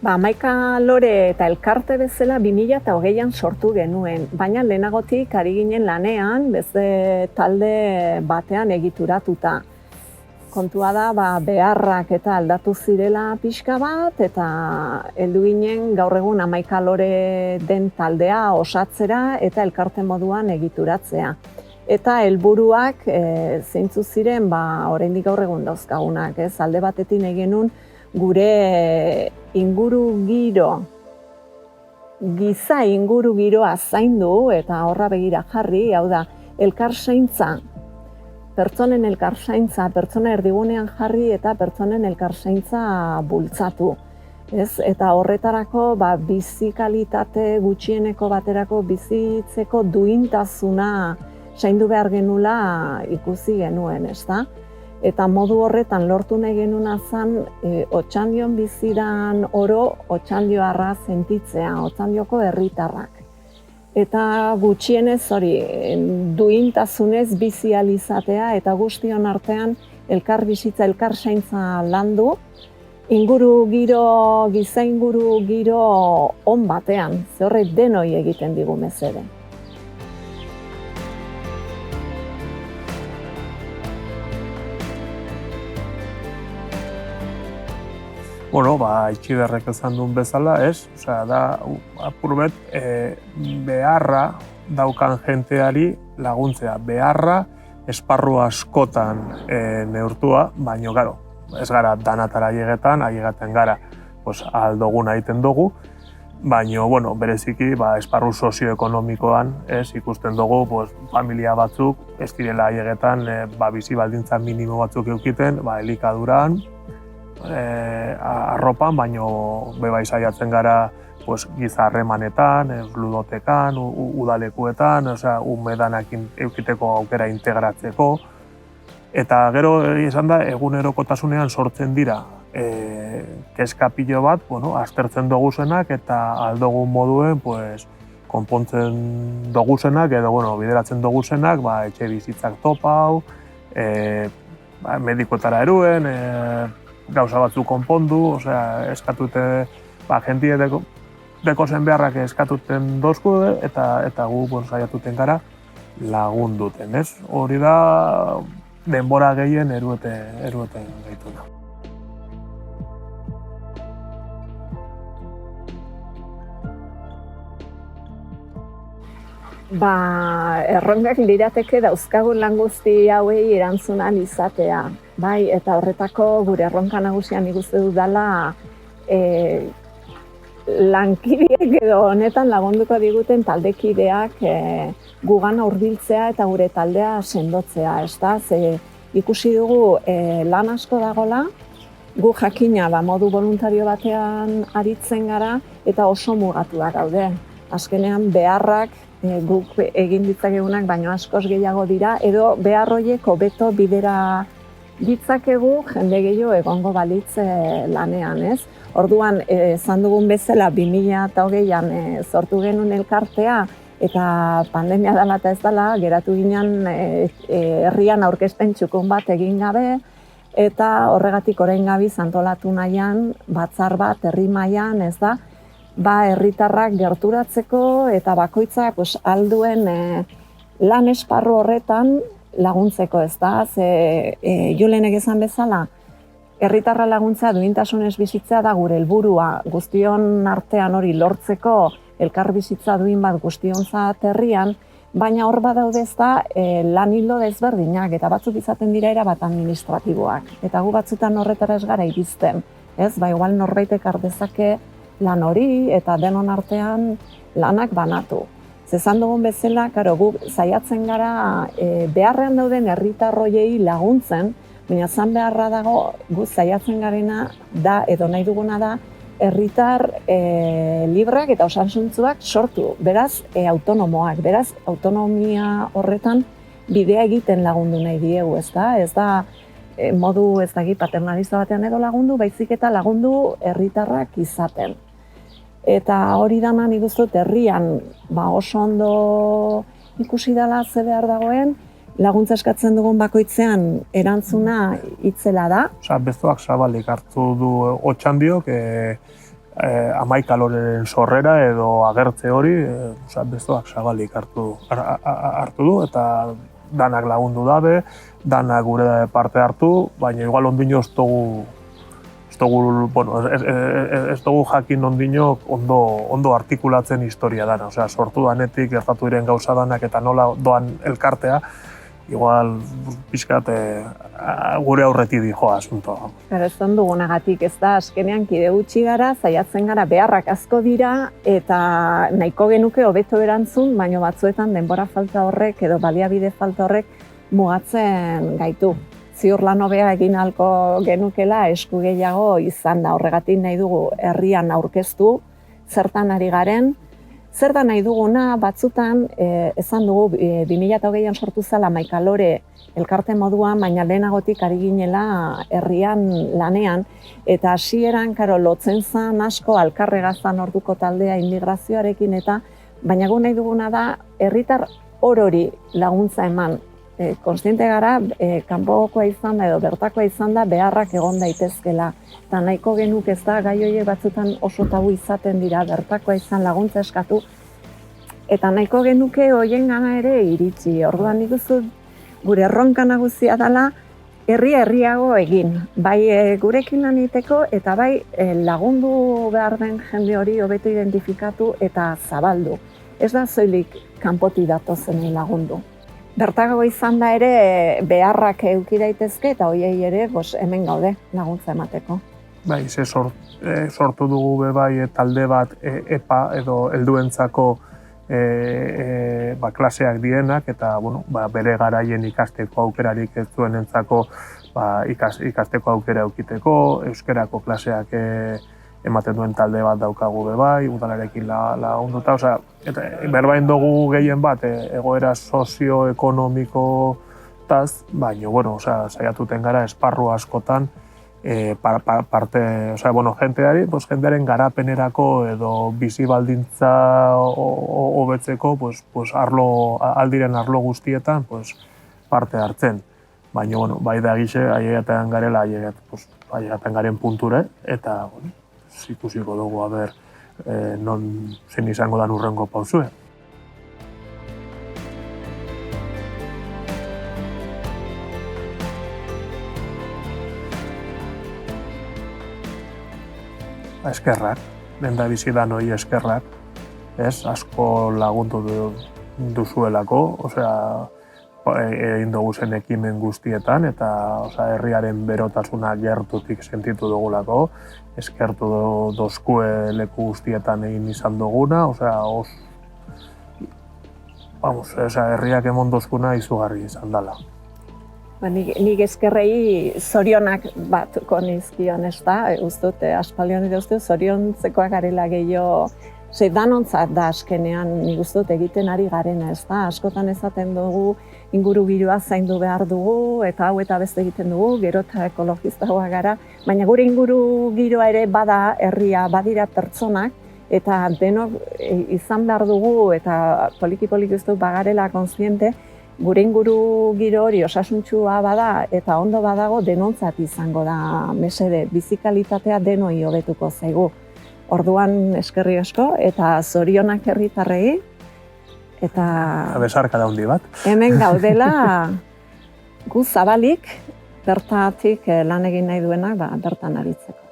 Hamaika lore eta elkarte bezala 2008an sortu genuen, baina lehenagotik ari ginen lanean, beste talde batean egituratuta. Kontua da, beharrak eta aldatu zirela pixka bat, eta heldu ginen gaur egun 11 lore den taldea osatzera eta elkarte moduan egituratzea. Eta helburuak zeintzu ziren, oraindik gaur egun dauzkagunak, alde batetik nahi genuen gure giza inguru giroa zaindu eta horra begira jarri, hau da, elkarzaintza, pertsonen elkarzaintza, pertsona erdigunean jarri eta pertsonen elkarzaintza bultzatu. Eta horretarako bizi kalitate gutxieneko baterako bizitzeko duintasuna zaindu behar genula ikusi genuen, ezta? Eta modu horretan lortu nahi genuna zen Otxandion biziran oro Otxandioarra sentitzea, Otxandioko herritarrak. Eta gutxienez duintasunez bizializatea eta guztion artean elkar bizitza, elkar zaintza landu, giza inguru giro on batean, ze horrek denoi egiten digu mesede. Itxiberrek esan duen bezala, da, apurbet, beharra daukan jenteari laguntzea. Beharra esparru askotan neurtua, baina, gero, ez gara danatara ailegaten gara aldoguna egiten dugu, baina, bereziki, esparru sozioekonomikoan ikusten dugu familia batzuk ez direla ailegetan bizi baldintza minimo batzuk eukiten, elikaduran, arropan, baino bai saiatzen gara giza harremanetan, ludotekan, udalekuetan, umedanekin eukiteko aukera integratzeko. Eta gero esan da, egunerokotasunean sortzen dira kezka pilo bat, aztertzen duguzenak eta aldogun moduen konpontzen duguzenak edo bideratzen duguzenak, etxe bizitzak topau, medikotara eruen, gauza batzu konpondu, eskatute, jentie dekozen beharrak eskatuten dozku eta gu saiatuten gara lagunduten, ez? Hori da denbora gehien erueten gaituna. Erronkak lirateke dauzkagun lan guzti hauei erantzun ahal izatea. Eta horretako gure erronka nagusian nik uste dudala lankideek edo honetan lagunduko diguten taldekideak gugana hurbiltzea eta gure taldea sendotzea, ezta? Ze ikusi dugu lan asko dagola, gu jakina modu voluntario batean aritzen gara eta oso mugatuak gaude. Azkenean beharrak guk egin ditzakegunak baino askoz gehiago dira, edo behar horiek hobeto bidera ditzakegu jende gehiago egongo balitz lanean, ez? Orduan, esan dugun bezala 2008an sortu genuen elkartea eta pandemia dela eta ez dela, geratu ginen herrian aurkezpen txukun bat egin gabe eta horregatik orain gabiz antolatu nahian, batzar bat herri mailan, ez da? Herritarrak gerturatzeko eta bakoitzak alduen lan esparru horretan laguntzeko, ez da? Julenek esan bezala, herritarra laguntza duintasunez bizitza da gure helburua guztion artean hori lortzeko elkar bizitza duin bat guztionzat herrian, baina hor badaude ez da lan hildo desberdinak eta batzuk izaten dira erabat administratiboak. Eta gu batzutan horretara ez gara iristen, ez? Igual norbaitek ardezake lan hori eta denon artean lanak banatu. Zezan dugun bezala, gu saiatzen gara beharrean dauden herritarroiei laguntzen, baina zan beharra dago gu saiatzen garena da edo nahi duguna da herritar libreak eta osasuntsuak sortu, beraz autonomoak, beraz autonomia horretan bidea egiten lagundu nahi diegu, ez da? Ez da modu ez dagi paternalista batean edo lagundu, baizik eta lagundu herritarrak izaten. Eta hori dana nik uste dut herrian oso ondo ikusi dela ze behar dagoen, laguntza eskatzen dugun bakoitzean erantzuna itzela da. Bezoak zabalik hartu du Otxandiok, 11 loreren sorrera edo agertze hori, bestoak zabalik hartu du, eta danak lagundu dabe, danak gure parte hartu, baina igual ondino ez dugu jakin ondino ondo artikulatzen historia dana. Sortu danetik, gertatu diren gauza danak eta nola doan elkartea, igual pixkat gure aurretik dijoa asuntoa. Esan dugunagatik, ez da, azkenean kide gutxi gara, saiatzen gara beharrak asko dira, eta nahiko genuke hobeto erantzun, baina batzuetan denbora falta horrek edo baliabide falta horrek mugatzen gaitu. Ziur lan hobea egin ahalko genukela esku gehiago izan da, horregatik nahi dugu herrian aurkeztu, zertan ari garen. Zer da nahi duguna, batzutan, esan dugu, 2008an sortu zela 11 lore elkarte moduan, baina lehenagotik ari ginela herrian lanean, eta hasieran lotzen zen asko alkarregazan orduko taldea immigrazioarekin, eta baina gu nahi duguna da, herritar orori laguntza eman. Kontziente gara, kanpokoa izan da edo bertakoa izan da beharrak egon daitezkela. Eta nahiko genuk ez da, gai horiek batzutan oso tabu izaten dira, bertakoa izan laguntza eskatu. Eta nahiko genuke horien gana ere iritsi. Orduan nik uste gure erronka nagusia dela herriago egin. Bai gurekin lan egiteko eta bai lagundu behar den jende hori hobeto identifikatu eta zabaldu. Ez da soilik kanpotik datozenei lagundu. Bertako izan da ere beharrak eduki daitezke eta hoiei ere hemen gaude laguntza emateko. Bai, sortu dugu bai talde bat EPA edo helduentzako klaseak dienak eta bere garaien ikasteko aukerarik ez zuenentzako ikasteko aukera eukiteko, euskerako klaseak ematen duen talde bat daukagu bai, udalarekin lagunduta, berbain dugu gehien bat egoera sozioekonomikotaz, baina, saiatuten gara esparru askotan jendearen garapenerako edo bizi baldintza hobetzeko aldiren arlo guztietan parte hartzen. Baina, bai da gize, ailegatean garela, ailegatean garen punture, eta ikusiko dugu, non zein izango dan urrengo pausue. Eskerrak, denda bizidan hori eskerrak, asko lagundu duzuelako, egin dugu zen ekimen guztietan, eta herriaren berotasuna gertutik sentitu dugulako, eskertu dozkue leku guztietan egin izan duguna, herriak emon dozkuna izugarri izan dela. Nik eskerrei zorionak bat konizkion, ez da? Uztut, aspaldion edo uztut, zoriontzekoak garela gehiago, danontzat da askenean nik uztut egiten ari garena, ez da? Askotan esaten dugu, inguru giroa zaindu behar dugu, eta hau eta beste egiten dugu, gero eta ekologistagoa gara, baina gure inguru giroa ere bada herria, badira pertsonak, eta denok izan behar dugu, eta poliki-poliki uztut bagarela kontziente, gure inguru giro hori osasuntsua bada eta ondo badago denontzat izango da mesede, bizikalitatea denoi hobetuko zaigu. Orduan eskerri asko eta zorionak herritarrei eta besarka da handi bat. Hemen gaudela gu zabalik bertatik lan egin nahi duenak bertan aritzeko.